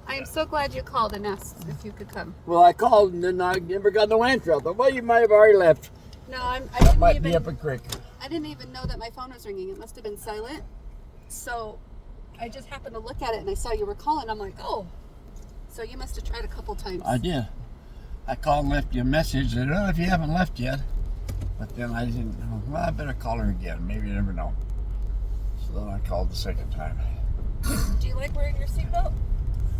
I am so glad you called and asked if you could come. Well, I called and then I never got no answer. I thought, well, you might have already left. No, I didn't Might even. be up a creek. I didn't even know that my phone was ringing. It must have been silent. So I just happened to look at it and I saw you were calling. I'm like, oh. So you must have tried a couple times. I did. I called and left you a message. I don't know if you haven't left yet. But then I didn't. Well, I better call her again. Maybe you never know. So then I called the second time. Do you like wearing your seatbelt?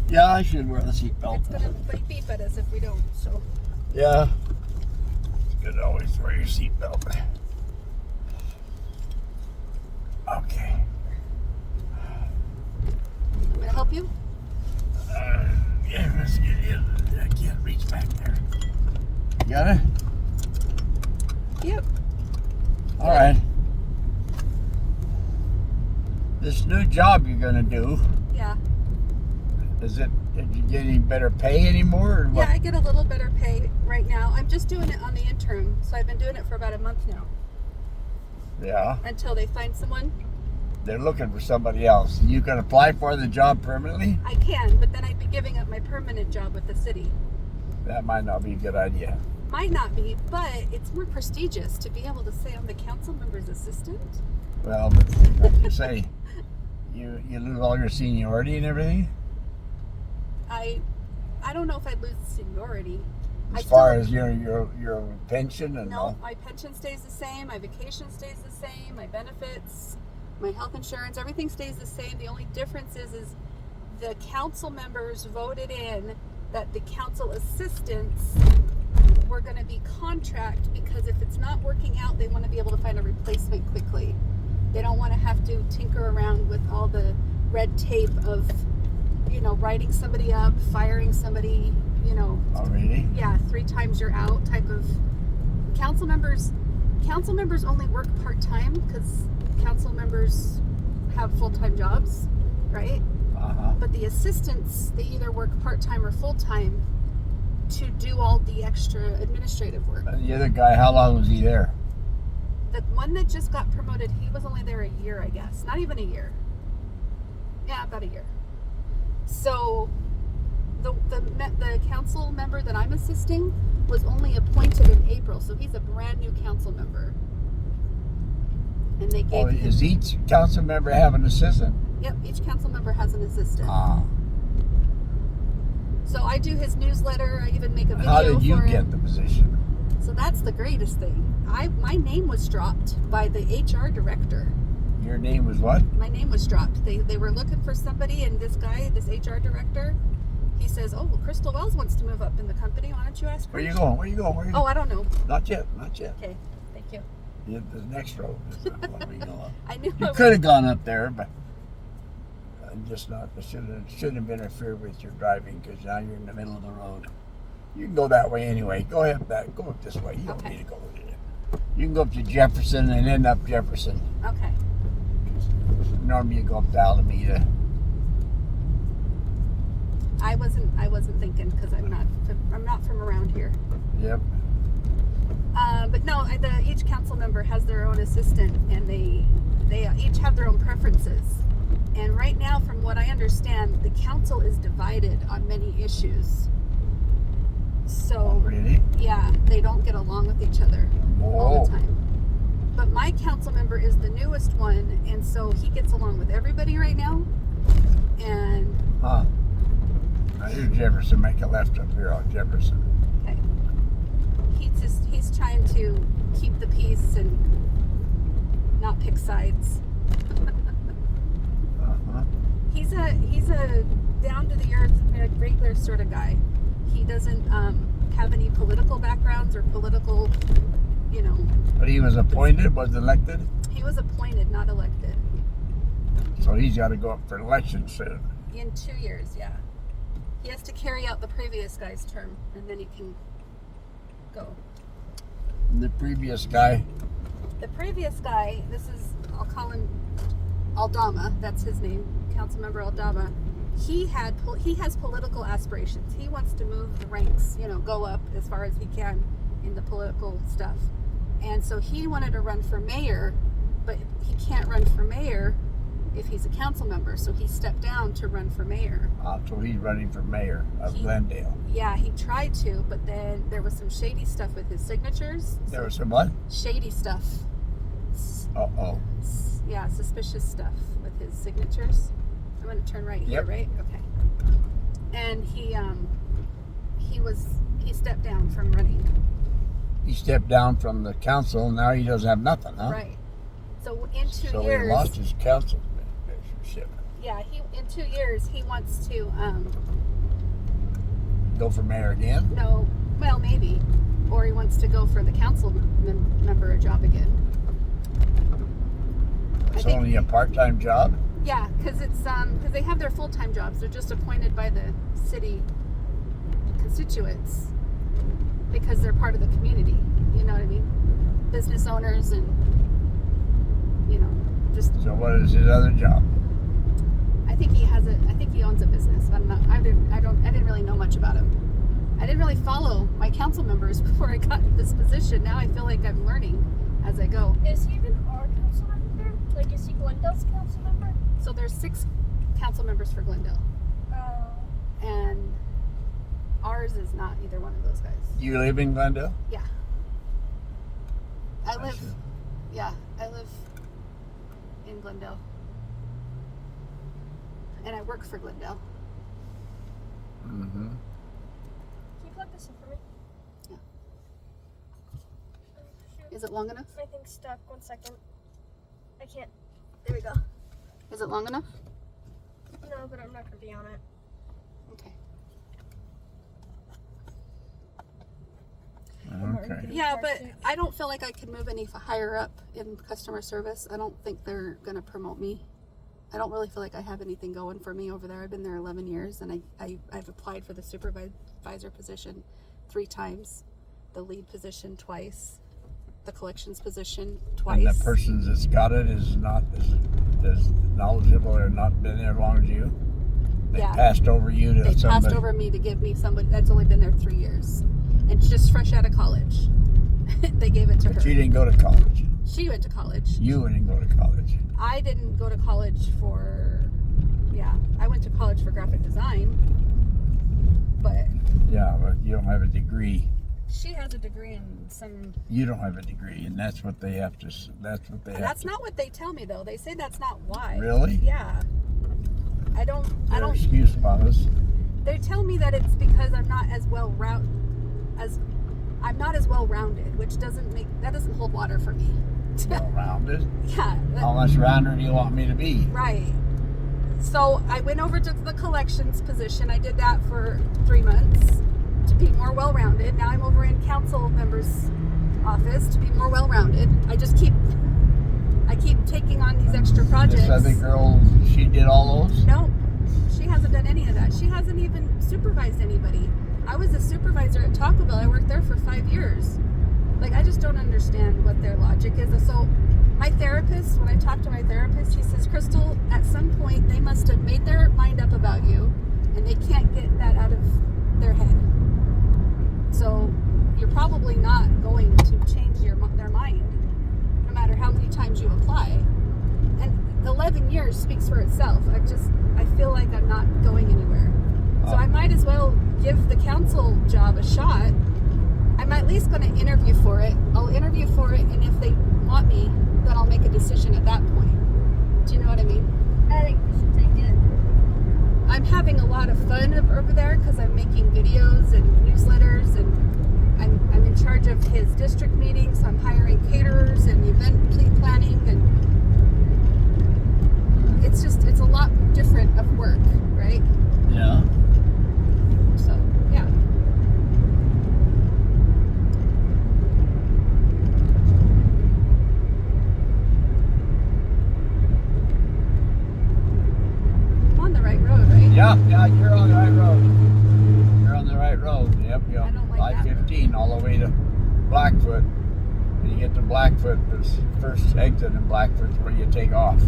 Yeah, I should wear the seatbelt. It's gonna beep at us if we don't. So. Yeah. It's good to always wear your seatbelt. Okay. I'm gonna help you. Yeah, let's get in. I can't reach back there. You got it? Yep. All right. This new job you're gonna do, Yeah. did you get any better pay anymore? Or what? Yeah, I get a little better pay right now. I'm just doing it on the interim, so I've been doing it for about a month now. Yeah. Until they find someone. They're looking for somebody else. You can apply for the job permanently? I can, but then I'd be giving up my permanent job with the city. That might not be a good idea. Might not be, but it's more prestigious to be able to say I'm the council member's assistant. Well, but like you say, you lose all your seniority and everything? I don't know if I'd lose seniority. As far as your pension and no, all? my pension stays the same, my vacation stays the same, my benefits, my health insurance, everything stays the same. The only difference is the council members voted in that the council assistants were going to be contract, because if it's not working out, they want to be able to find a replacement quickly. They don't want to have to tinker around with all the red tape of, writing somebody up, firing somebody, Oh, really? yeah, 3 times you're out type of. Council members only work part-time because council members have full-time jobs, right? Uh-huh. But the assistants, they either work part-time or full-time to do all the extra administrative work. And the other guy, how long was he there? The one that just got promoted, he was only there a year, I guess. Not even a year. Yeah, about a year. So the council member that I'm assisting was only appointed in April, so he's a brand new council member. And they gave him, Does each council member have an assistant? Yep, each council member has an assistant. Ah. So I do his newsletter. I even make a video. How did you for him. get the position? So that's the greatest thing. My name was dropped by the HR director. Your name was what? My name was dropped. They were looking for somebody, and this guy, this HR director, he says, "Oh, well, Crystal Wells wants to move up in the company. Why don't you ask her?" Where you going? Where you going? Oh, I don't know. Not yet. Okay, thank you. The next road. Is where we go. I knew. You could have gone up there, but I'm just not. I shouldn't have interfered with your driving, because now you're in the middle of the road. You can go that way anyway. Go ahead back. Go up this way. You don't need to go there. You can go up to Jefferson and end up Jefferson. Okay. Normally you go up to Alameda. I wasn't thinking, because I'm not from around here. Yep. But no, each council member has their own assistant, and they each have their own preferences. And right now, from what I understand, the council is divided on many issues. So, Oh, really? yeah, they don't get along with each other all Oh. the time. But my council member is the newest one, and so he gets along with everybody right now. And Huh. I hear Jefferson. Make a left up here on Jefferson. okay, he's trying to keep the peace and not pick sides. Uh-huh. He's a down to the earth, regular sort of guy. He doesn't have any political backgrounds or political, But he was appointed, was elected, He was appointed, not elected. so he's got to go up for election soon. In 2 years, yeah. He has to carry out the previous guy's term, and then he can go. And the previous guy, The previous guy, I'll call him Aldama, that's his name, Councilmember Aldama. He has political aspirations. He wants to move the ranks, go up as far as he can in the political stuff. And so he wanted to run for mayor, but he can't run for mayor if he's a council member. So he stepped down to run for mayor. So he's running for mayor of Glendale. Yeah, he tried to, but then there was some shady stuff with his signatures. There was some what? Shady stuff. Uh-oh. Yeah, suspicious stuff with his signatures. I'm going to turn right here, Yep. right? Okay. And he stepped down from running. He stepped down from the council. Now he doesn't have nothing, huh? Right. So in 2 So years. he lost his council membership. Yeah, in 2 years he wants to Go for mayor again? no, well maybe, or he wants to go for the council member job again. It's only a part-time job? Yeah, because they have their full-time jobs. They're just appointed by the city constituents because they're part of the community. You know what I mean? Business owners and just. So what is his other job? I think he owns a business. But I didn't really know much about him. I didn't really follow my council members before I got this position. Now I feel like I'm learning as I go. Is he even our council member? Like, is he Glendale's council member? So there's 6 council members for Glendale, and ours is not either one of those guys. You live in Glendale? Yeah. I live see. in Glendale. And I work for Glendale. Mm-hmm. Can you plug this in for me? Yeah. Shoot. Is it long enough? My thing's stuck. 1 second. I can't. There we go. Is it long enough? No, but I'm not going to be on it. Okay. Okay. Yeah, but I don't feel like I could move any higher up in customer service. I don't think they're going to promote me. I don't really feel like I have anything going for me over there. I've been there 11 years, and I've applied for the supervisor position 3 times, the lead position twice, the collections position twice. And the person that's got it is not as knowledgeable or not been there as long as you? They passed over you to somebody? They passed over me to give me somebody that's only been there 3 years. And just fresh out of college. They gave it to her. But you didn't go to college. She went to college. You didn't go to college. I didn't go to college I went to college for graphic design, but Yeah, but you don't have a degree. she has a degree in some. You don't have a degree, and that's what they have to. That's not what they tell me though. They say that's not why. Really? Yeah. I don't. Excuse us. They tell me that it's because I'm not as well rounded, which doesn't hold water for me. Well-rounded. Yeah. How much rounder do you want me to be? Right. So I went over to the collections position. I did that for 3 months to be more well-rounded. Now I'm over in council member's office to be more well-rounded. I keep taking on these extra projects. This other girl, she did all those? No, she hasn't done any of that. She hasn't even supervised anybody. I was a supervisor at Taco Bell. I worked there for 5 years. Like, I just don't understand what their logic is. So my therapist, when I talk to my therapist, he says, Crystal, at some point they must have made their mind up about you and they can't get that out of their head. So you're probably not going to change their mind no matter how many times you apply. And 11 years speaks for itself. I feel like I'm not going anywhere. So I might as well give the council job a shot. I'm at least going to interview for it. I'll interview for it, and if they want me, then I'll make a decision at that point. Do you know what I mean? I think we should take it. I'm having a lot of fun over there because I'm making videos and newsletters, and I'm in charge of his district meetings. I'm hiring caterers and event planning, and it's a lot different of work, right? Yeah. So, yeah. I'm on the right road, right? Yeah, you're on the right road. You're on the right road. Yep, I don't like that 515 all the way to Blackfoot. When you get to Blackfoot, the first exit in Blackfoot is where you take off.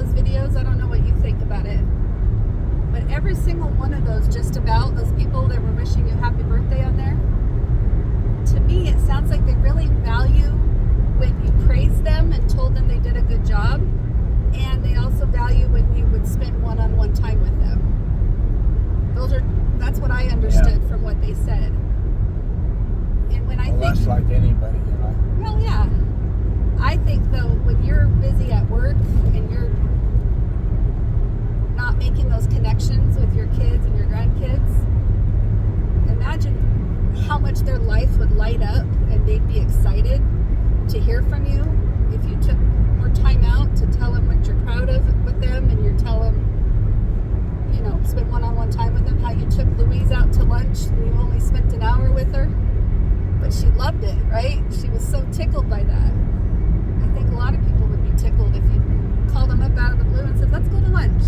those videos. I don't know what you think about it. But every single one of those, just about, those people that were wishing you happy birthday on there, to me, it sounds like they really value when you praised them and told them they did a good job. And they also value when you would spend one-on-one time with them. That's what I understood from what they said. And when I think that's like anybody, you know. well, yeah. I think, though, when you're busy at work and you're not making those connections with your kids and your grandkids, imagine how much their life would light up and they'd be excited to hear from you if you took more time out to tell them what you're proud of with them, and you tell them, you know, spend one-on-one time with them, how you took Louise out to lunch and you only spent an hour with her. But she loved it, right? She was so tickled by that. I think a lot of people would be tickled if you called them up out of the blue and said, let's go to lunch.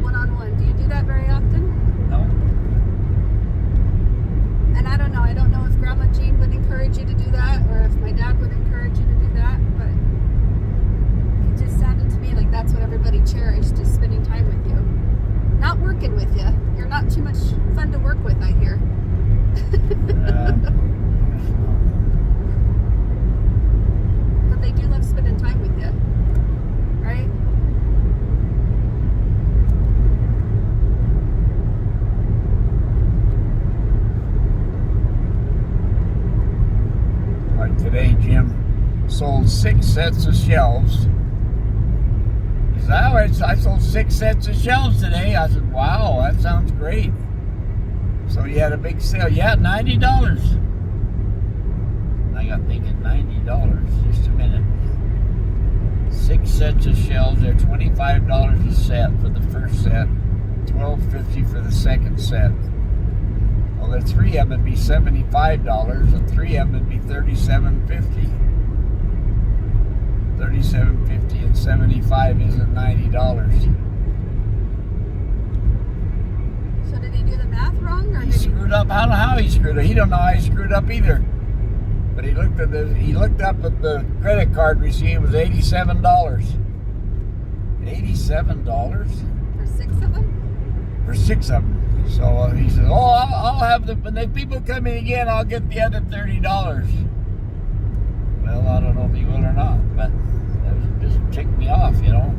One-on-one. Do you do that very often? No. And I don't know. I don't know if Grandma Jean would encourage you to do that, or if my dad would encourage you to do that, but it just sounded to me like that's what everybody cherished, is spending time with you. Not working with you. You're not too much fun to work with, I hear. But they do love spending time with you, right? Like today, Jim sold 6 sets of shelves. He said, "Oh, I sold 6 sets of shelves today." I said, "Wow, that sounds great." So you had a big sale. Yeah, $90. I got thinking, $90. Just a minute. 6 sets of shelves. They're $25 a set for the first set, $12.50 for the second set. Well, the 3 of them would be $75, and 3 of them would be $37.50. $37.50 and $75 isn't $90. So did he do the math wrong, or He did screwed up. I don't know how he screwed up. He don't know how he screwed up either. But he looked up at the credit card receipt. It was $87. $87 for 6 of them? for 6 of them. So he said, "Oh, I'll have the. When the people come in again, I'll get the other $30." Well, I don't know if he will or not, but that just ticked me off, you know.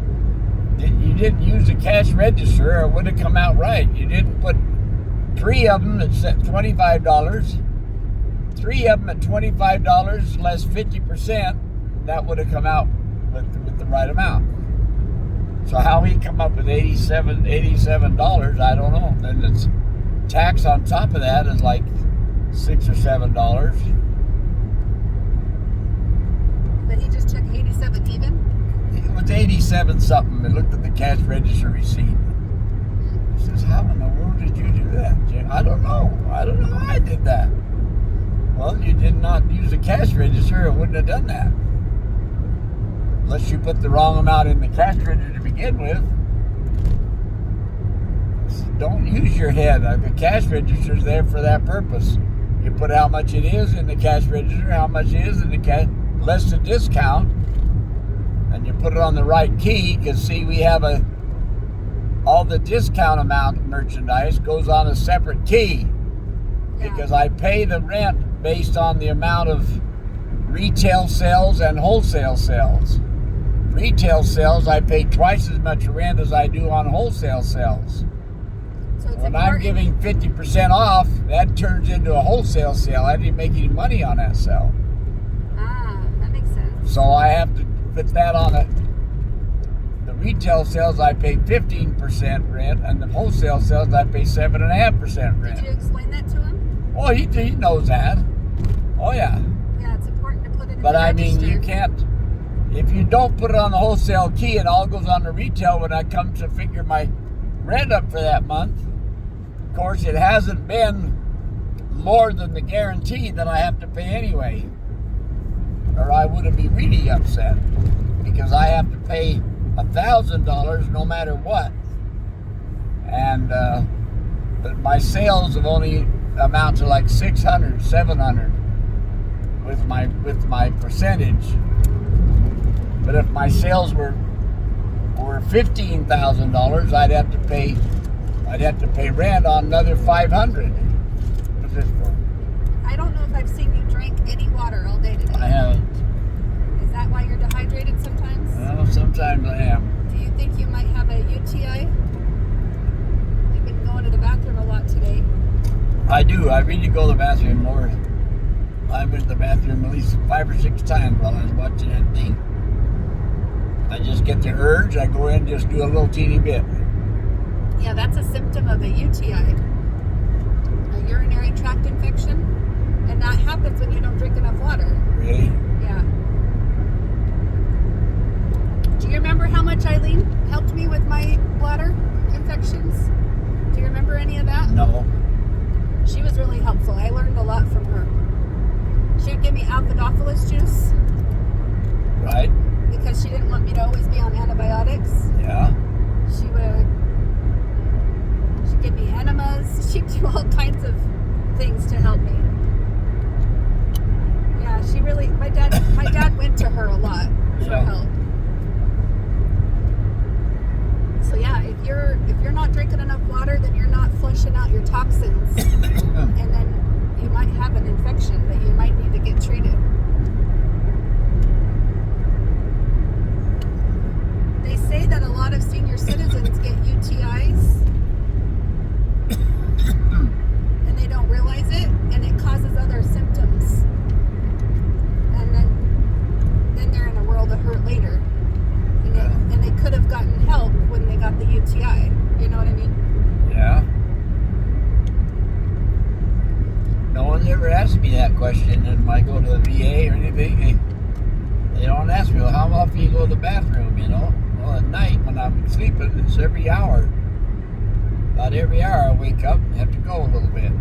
You didn't use the cash register, or it would have come out right. You didn't put 3 of them at $25, 3 of them at $25 less 50%. That would have come out with the right amount. So how he come up with $87, I don't know. Then it's tax on top of that is like $6 or $7. But he just took 87 even? It was 87 something. I looked at the cash register receipt. He says, "How in the world did you do that, Jim?" I don't know how I did that. Well, you did not use the cash register. It wouldn't have done that. Unless you put the wrong amount in the cash register to begin with. Don't use your head. The cash register is there for that purpose. You put how much it is in the cash register, how much it is in the cash, less the discount, and you put it on the right key, because see, we have all the discount amount of merchandise goes on a separate key, because I pay the rent based on the amount of retail sales and wholesale sales. Retail sales, I pay twice as much rent as I do on wholesale sales. So it's when I'm giving 50% off, that turns into a wholesale sale. I didn't make any money on that sale. Ah, that makes sense. So I have to put that on it. The retail sales, I pay 15% rent, and the wholesale sales, I pay 7.5% rent. Did you explain that to him? Well, he knows that. Oh, yeah. Yeah, it's important to put it in But the I mean, register. you can't, if you don't put it on the wholesale key, it all goes on the retail when I come to figure my rent up for that month. Of course, it hasn't been more than the guarantee that I have to pay anyway, or I would be really upset, because I have to pay $1,000 no matter what. And but my sales have only amount to like 600, 700 with my percentage. But if my sales were $15,000, I'd have to pay rent on another $500. What's this for? I don't know if I've seen you drink any water all day today. I haven't. Is that why you're dehydrated sometimes? Well, sometimes I am. Do you think you might have a UTI? You've been going to the bathroom a lot today. I do. I really go to the bathroom more. I went to the bathroom at least 5 or 6 times while I was watching that thing. I just get the urge. I go in and just do a little teeny bit. Yeah, that's a symptom of a UTI, a urinary tract infection. And that happens when you don't drink enough water. Really? Yeah. Do you remember how much Eileen helped me with my bladder infections? Do you remember any of that? No. She was really helpful. I learned a lot from her. She would give me alfalfa juice Right? because she didn't want me to always be on antibiotics. Yeah. She'd give me enemas. She'd do all kinds of things to help me. Yeah, she really. My dad went to her a lot for Yeah. help. So yeah, if you're not drinking enough water, then you're not flushing out your toxins, and then you might have an infection that you might need to get treated. They say that a lot of senior citizens get UTIs and they don't realize it, and it causes other symptoms, and then they're in a world of hurt later, and they could have gotten help when they got the UTI. You know what I mean? Yeah. No one's ever asked me that question, and when I go to the VA or anything, they don't ask me, well, how often you go to the bathroom, you know? Well, at night when I'm sleeping, it's every hour. About every hour I wake up and have to go a little bit.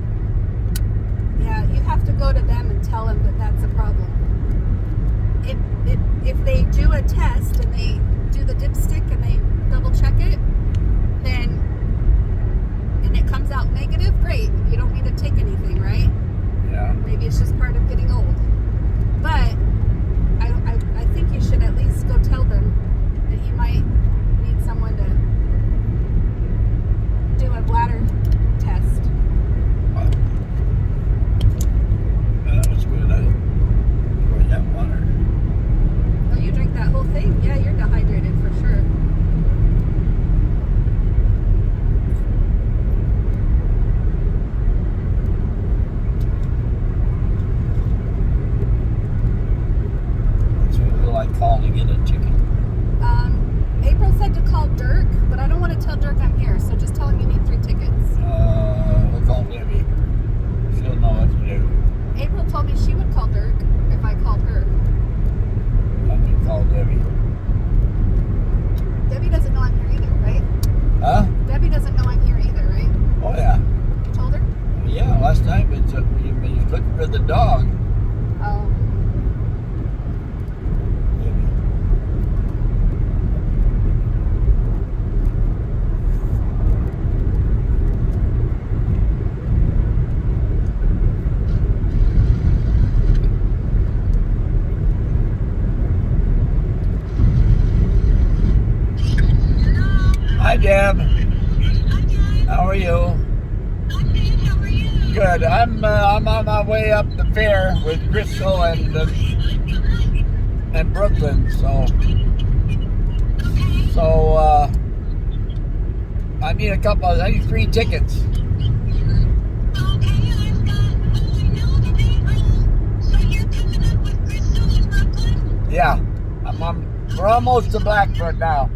Yeah, you have to go to them and tell them that that's a problem. If they do a test and they do the dipstick and they double check it, then and it comes out negative, great. You don't need to take anything, right? Yeah. Maybe it's just part of getting old. But I think you should at least go tell them that you might need someone to do a bladder test. Wow. That was good. I enjoyed that water. Oh, you drink that whole thing? Yeah, you're dehydrated for sure. So who will I call to get a ticket? April said to call Dirk, but I don't want to tell Dirk I'm here, so just tell him you need 3 tickets. We'll call Debbie. She'll know what to do. April told me she would call Dirk if I called her. Let me call Debbie. Debbie doesn't know I'm here either, right? Huh? Debbie doesn't know I'm here either, right? Oh, yeah. You told her? Yeah, last time it's he was looking for the dog. Oh. Hi, Deb. How are you? Good. I'm on my way up the fair with Crystal and Brooklyn. So I need I need 3 tickets. Yeah, we're almost to Blackfoot now.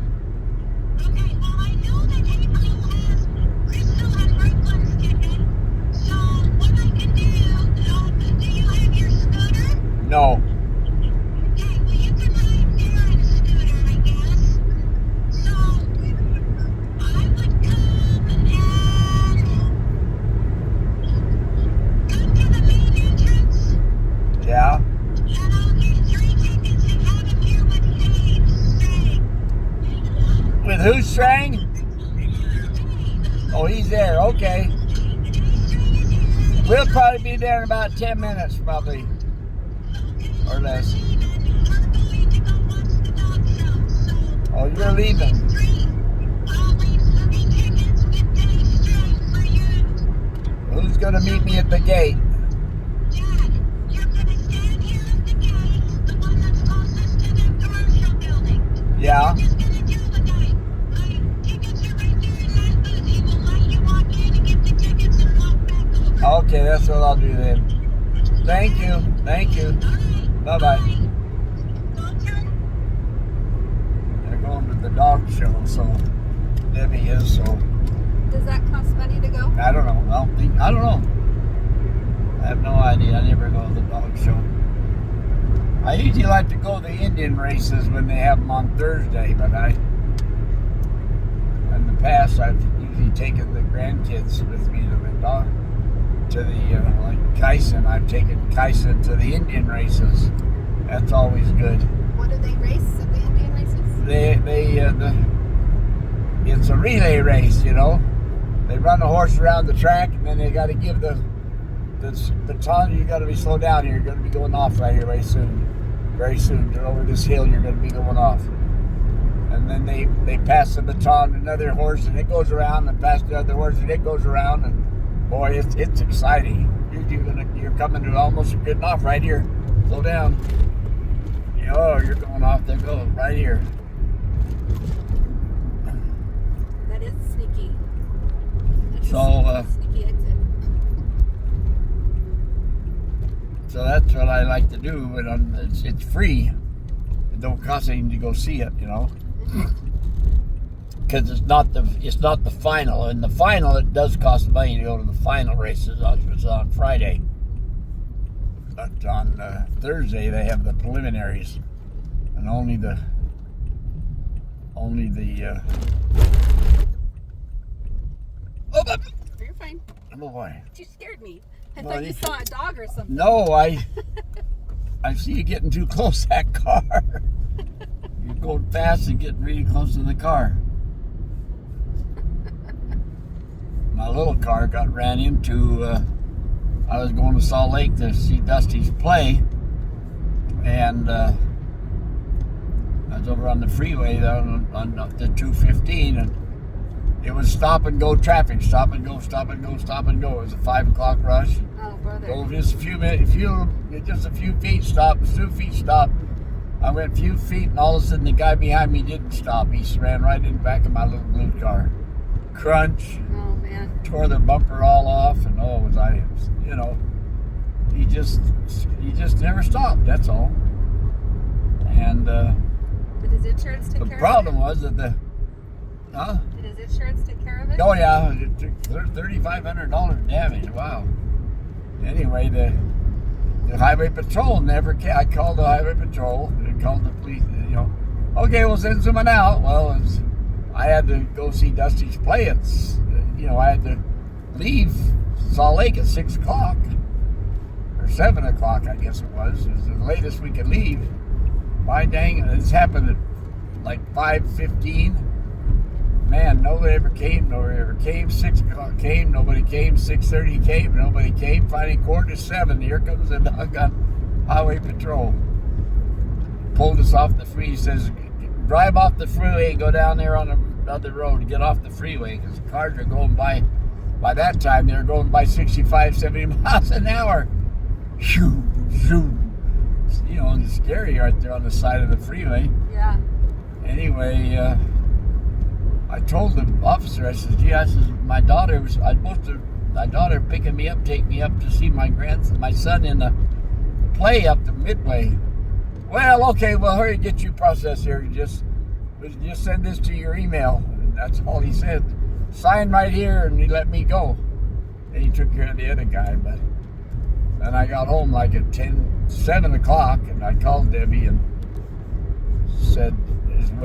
No. Okay, well you can ride there on a scooter, I guess. So, I would come and come to the main entrance. Yeah. And I'll get 3 tickets and have them here with Dave Strang. With who, Strang? Oh, he's there. Okay. We'll probably be there in about 10 minutes, probably. Or less. We're going to go watch the dog Oh, you're leaving. I'll leave 3 tickets with days straight for you. Who's gonna meet me at the gate? Dad, you're gonna stand here at the gate, the one that's closest to the commercial building. Yeah. You're just gonna tell the guy, tickets are right there in that booth. He will let you walk in and get the tickets and walk back over. Okay, that's what I'll do then. Thank you. Thank you. All right. Bye-bye. Go turn. They're going to the dog show, so Debbie is, so Does that cost money to go? I don't know. I don't know. I have no idea. I never go to the dog show. I usually like to go to the Indian races when they have them on Thursday, but in the past I've usually taken the grandkids with me to the dog, like Kyson. I've taken Kyson to the Indian races. That's always good. What do they race at the Indian races? It's a relay race, you know. They run the horse around the track, and then they got to give the baton. You got to be slow down here. You're going to be going off right here very soon. Very soon. You're over this hill. You're going to be going off. And then they pass the baton to another horse, and it goes around, and pass the other horse, and it goes around, and boy, it's exciting. You're coming to almost getting off right here. Slow down. Oh, you're going off. There go right here. That is sneaky. That's So, a sneaky exit. So that's what I like to do, but it's free. It don't cost anything to go see it, you know. Because it's not the final. In the final, it does cost money to go to the final races. It's on Friday, but on Thursday they have the preliminaries, and only the. Oh, you're fine. Oh boy. You scared me. I Well, thought you saw a dog or something. No, I see you getting too close to that car. You're going fast and getting really close to the car. My little car got ran into. I was going to Salt Lake to see Dusty's play, and I was over on the freeway on the 215, and it was stop and go traffic. Stop and go, stop and go, stop and go. It was a 5 o'clock rush. Oh, brother. So just a few minutes, just a few feet stop, 2 feet stop. I went a few feet, and all of a sudden the guy behind me didn't stop. He ran right in the back of my little blue car. Crunch. Oh, man. Tore the bumper all off, and he just never stopped. That's all. And Did his insurance take the care problem of it? was that Did his insurance take care of it? Oh yeah, it took $3,500 damage. Wow. Anyway, the highway patrol never came. I called the highway patrol. I called the police. Okay, we'll send someone out. Well, I had to go see Dusty's play. I had to leave Salt Lake at 6 o'clock or 7 o'clock, I guess it was. It was the latest we could leave. My dang, this happened at like 5:15. Man, nobody ever came. 6 o'clock came, nobody came. 6:30 came, nobody came. Finally, 6:45. Here comes the doggone highway patrol. Pulled us off the freeway. He says, drive off the freeway and go down there on the other road. Get off the freeway, because the cars are going by. By that time, they were going by 65, 70 miles an hour. Shoo, shoo. It's scary right there on the side of the freeway. Yeah. Anyway, I told the officer, I said, my daughter picking me up, take me up to see my son in the play up to Midway. Well, okay, well, hurry, get you processed here. Just send this to your email. And that's all he said. Sign right here, and he let me go. And he took care of the other guy, but then I got home like at 7 o'clock, and I called Debbie and said, I'm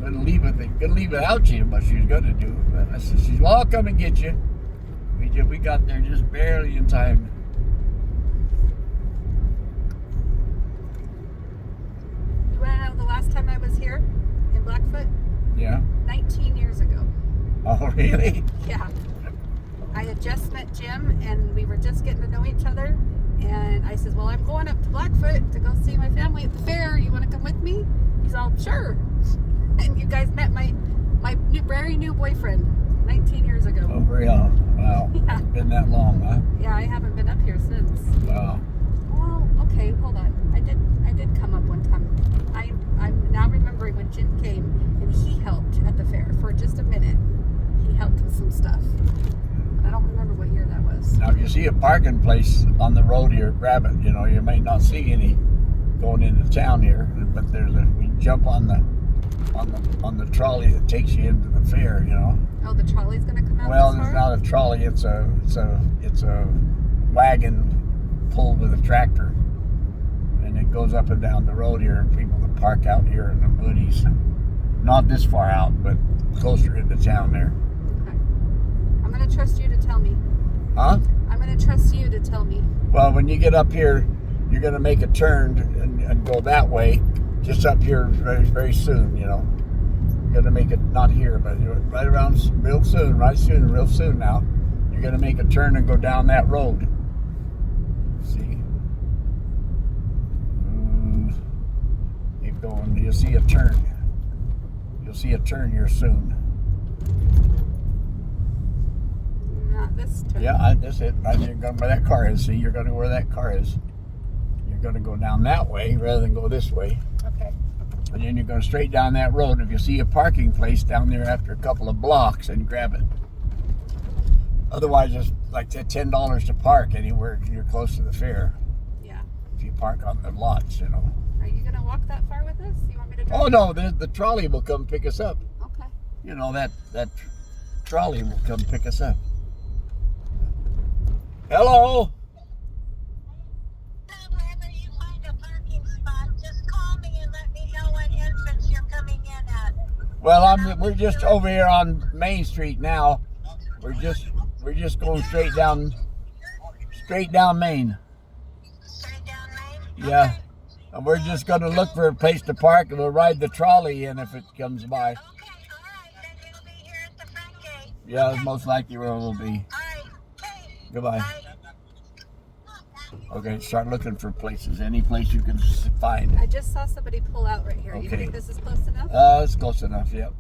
gonna leave without you, but she's gonna do. But I said, well, I'll come and get you. We got there just barely in time. You want to know the last time I was here in Blackfoot? Yeah. 19 years ago. Oh, really? Yeah. I had just met Jim, and we were just getting to know each other, And I says, well, I'm going up to Blackfoot to go see my family at the fair. You want to come with me? He's all, sure. And you guys met my very new boyfriend 19 years ago. Oh, really? Wow. Yeah. Been that long, huh? Yeah, I haven't been up here since. Wow. Well, okay, hold on. I did come up one time. I'm now remembering when Jim came and he helped at the fair for just a minute. He helped with some stuff. I don't remember what year that was. Now, if you see a parking place on the road here, grab it. You know, you might not see any going into town here, but we jump on the trolley that takes you into the fair. You know. Oh, the trolley's gonna come out. Well, this it's far? not a trolley. It's a wagon pulled with a tractor, and it goes up and down the road here. People that park out here in the buddies, not this far out, but closer into town there. Okay. I'm gonna trust you to tell me. Huh? I'm gonna trust you to tell me. Well, when you get up here, you're going to make a turn and go that way, just up here very, very soon, you know. You're going to make it, not here, but right around real soon now. You're going to make a turn and go down that road. See? Keep going. You'll see a turn. You'll see a turn here soon. Not this turn. Yeah, that's it. Right there, you're going where that car is. See, you're going to where that car is. You're going to go down that way rather than go this way. Okay. And then you're going straight down that road. If you see a parking place down there after a couple of blocks, and grab it. Otherwise, it's like $10 to park anywhere you're close to the fair. Yeah. If you park on the lots, you know. Are you gonna walk that far with us? You want me to drive? Oh no, the trolley will come pick us up. Okay. You know, that trolley will come pick us up. Hello. Wherever you find a parking spot, just call me and let me know what entrance you're coming in at. Well, we're just over here on Main Street now. We're just going straight down Main. Straight down Main? Yeah. Okay. And we're just going to look for a place to park, and we'll ride the trolley in if it comes by. Okay, all right. Then you'll be here at the front gate. Yeah, most likely where we'll be. All right. Okay. Goodbye. Bye. Okay, start looking for places. Any place you can find. I just saw somebody pull out right here. You Okay. think this is close enough? It's close enough, yep.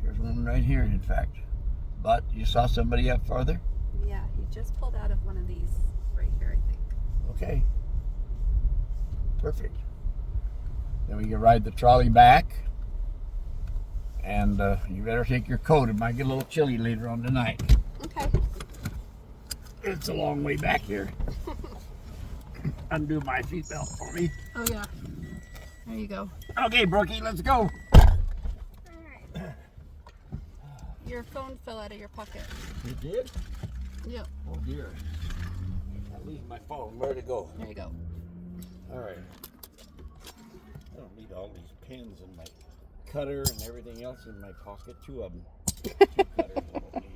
Here's one right here, in fact. But you saw somebody up farther? Yeah, he just pulled out of one of these right here, I think. Okay. Perfect. Then we can ride the trolley back. And you better take your coat. It might get a little chilly later on tonight. Okay. It's a long way back here. Undo my seatbelt for me. Oh yeah. There you go. Okay, Brookie, let's go. Alright. Your phone fell out of your pocket. You did? Yep. Oh dear. I lose my phone. Where'd it go? There you go. All right. I don't need all these pins and my cutter and everything else in my pocket. Two of them. Two cutters.